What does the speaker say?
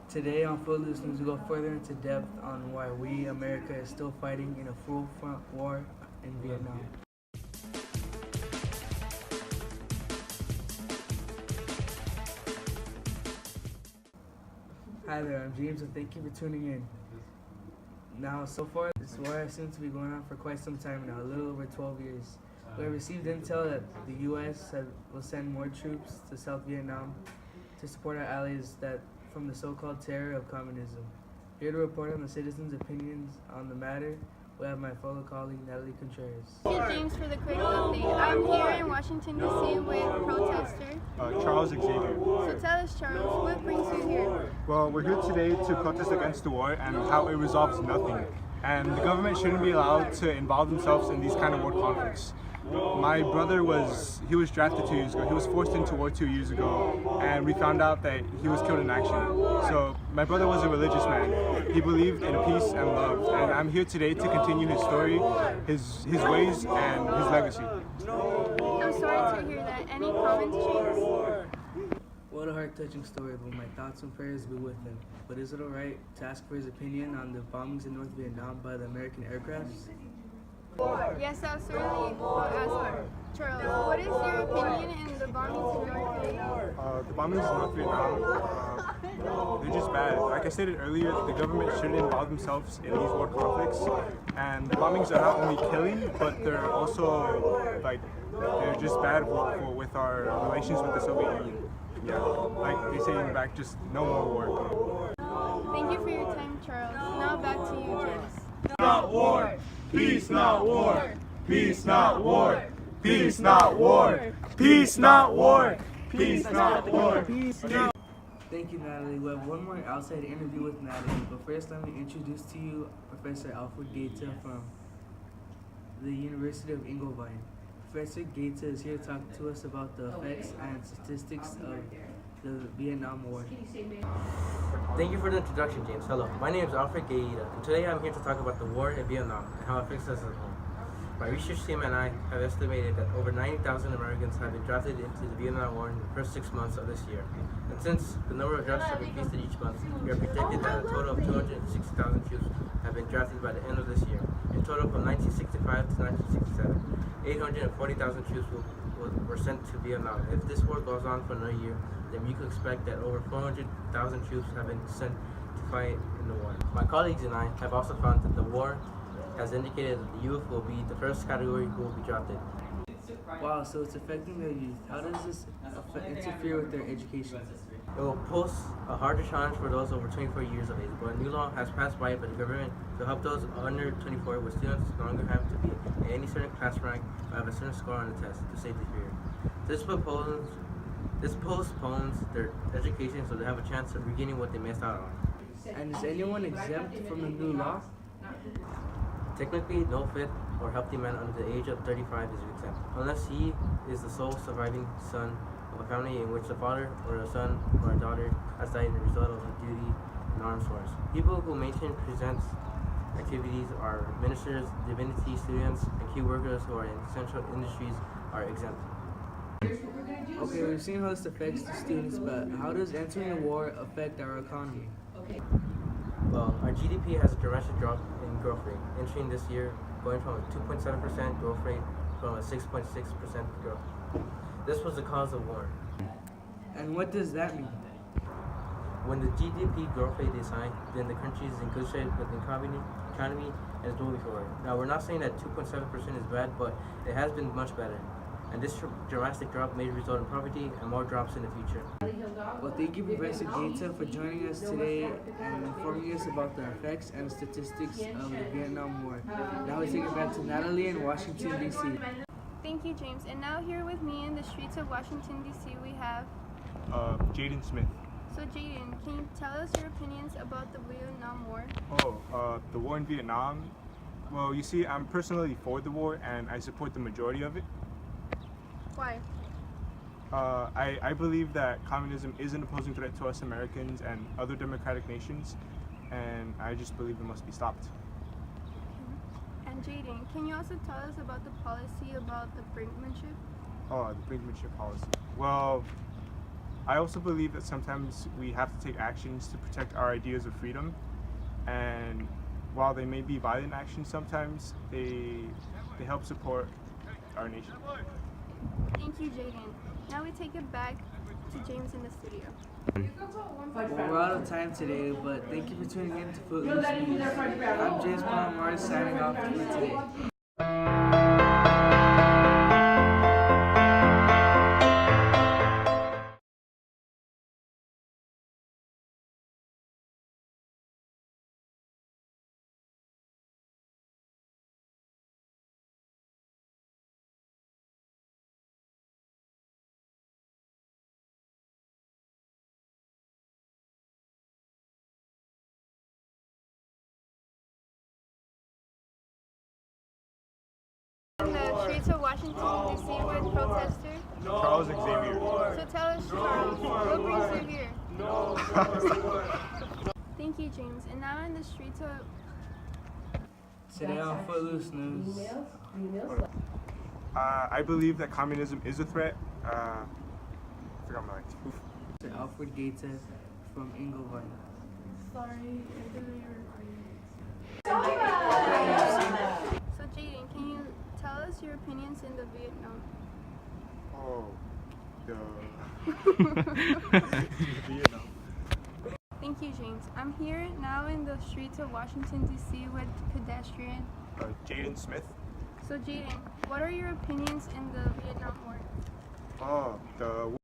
Today on Footloose News, we go further into depth on why we, America, is still fighting in a full-front war in Vietnam. Hi there, I'm James, and thank you for tuning in. Now, so far, this war seems to be going on for quite some time now, a little over 12 years. We have received intel that the U.S. will send more troops to South Vietnam to support our allies from the so-called terror of communism. Here to report on the citizens' opinions on the matter, we have my fellow colleague, Natalie Contreras. Thank you, James, for the quick update. I'm here in Washington, D.C. with protester Charles Xavier. So tell us, Charles, what brings you here? Well, we're here today to protest against the war and how it resolves nothing. And the government shouldn't be allowed to involve themselves in these kind of war conflicts. My brother was drafted 2 years ago. He was forced into war 2 years ago, and we found out that he was killed in action. So my brother was a religious man. He believed in peace and love, and I'm here today to continue his story, his ways, and his legacy. I'm sorry to hear that. Any comments, James? What a heart-touching story, but my thoughts and prayers be with him. But is it alright to ask for his opinion on the bombings in North Vietnam by the American aircrafts? Yes, I'll certainly ask Charles, what is your opinion in the bombings in North Vietnam? The bombings in North Vietnam, they're just bad. Like I stated earlier, the government shouldn't involve themselves in these war conflicts. And the bombings are not only killing, but they're also, they're just bad with our relations with the Soviet Union. Yeah, like they say in the back, just no more war. Thank you for your time, Charles. Now back to you, James. Not war. Peace, not war. Peace, not war. Peace, not war. Peace, not war. Peace, not war. Peace. Thank you, Natalie. We have one more outside interview with Natalie, but first let me introduce to you Professor Alfred Gaeta from the University of Ingolwein. Professor Gaeta is here to talk to us about the effects and statistics of the Vietnam War. Thank you for the introduction, James. Hello, my name is Alfred Gaeta, and today I'm here to talk about the war in Vietnam and how it affects us at home. My research team and I have estimated that over 90,000 Americans have been drafted into the Vietnam War in the first 6 months of this year. And since the number of drafts have increased each month, we have predicted that a total of 260,000 troops have been drafted by the end of this year. In total, from 1965 to 1967, 840,000 troops were sent to Vietnam. If this war goes on for another year, then you can expect that over 400,000 troops have been sent to fight in the war. My colleagues and I have also found that the war has indicated that the youth will be the first category who will be drafted. Wow, so it's affecting the youth. How does this interfere with their education? It will pose a harder challenge for those over 24 years of age, but a new law has passed by the government to help those under 24 where students no longer have to be in any certain class rank or have a certain score on the test to save the period. This postpones their education so they have a chance of regaining what they missed out on. And is anyone exempt from the new law? Technically, no fit or healthy man under the age of 35 is exempt, unless he is the sole surviving son of a family in which the father or a son or a daughter has died as a result of a duty in armed force. People who maintain present activities are ministers, divinity students, and key workers who are in essential industries are exempt. Okay, we've seen how this affects the students, but how does entering the war affect our economy? Well, our GDP has a dramatic drop in growth rate, entering this year going from a 2.7% growth rate from a 6.6% growth. This was the cause of war. And what does that mean? When the GDP growth rate is high, then the country is in good shape with the economy as moving forward. Now, we're not saying that 2.7% is bad, but it has been much better. And this dramatic drop may result in poverty and more drops in the future. Well, thank you, Professor Gaeta, for joining us today and informing us about the effects and statistics of the Vietnam War. Now we take it back to Natalie in Washington, D.C. Thank you, James. And now here with me in the streets of Washington, D.C. we have Jaden Smith. So Jaden, can you tell us your opinions about the Vietnam War? The war in Vietnam. Well, you see, I'm personally for the war and I support the majority of it. Why? I believe that communism is an opposing threat to us Americans and other democratic nations, and I just believe it must be stopped. And Jaden, can you also tell us about the policy about the brinkmanship? The brinkmanship policy. Well, I also believe that sometimes we have to take actions to protect our ideas of freedom, and while they may be violent actions sometimes, they help support our nation. Thank you, Jaden. Now we take it back to James in the studio. Well, we're out of time today, but thank you for tuning in to Footloose News. I'm James Palomar signing off for today. In the streets of Washington, D.C. with protesters. Charles Xavier. So tell us, Charles, what brings you here? Thank you, James. And now in the streets of... Today on Footloose News. I believe that communism is a threat. I forgot my lines. Oof. To Alfred Gates from Inglewood. Sorry, So Jaden, can you tell us your opinions in the Vietnam? Vietnam. Thank you, James. I'm here now in the streets of Washington, D.C. with pedestrian. Jaden Smith. So Jaden, what are your opinions in the Vietnam War? The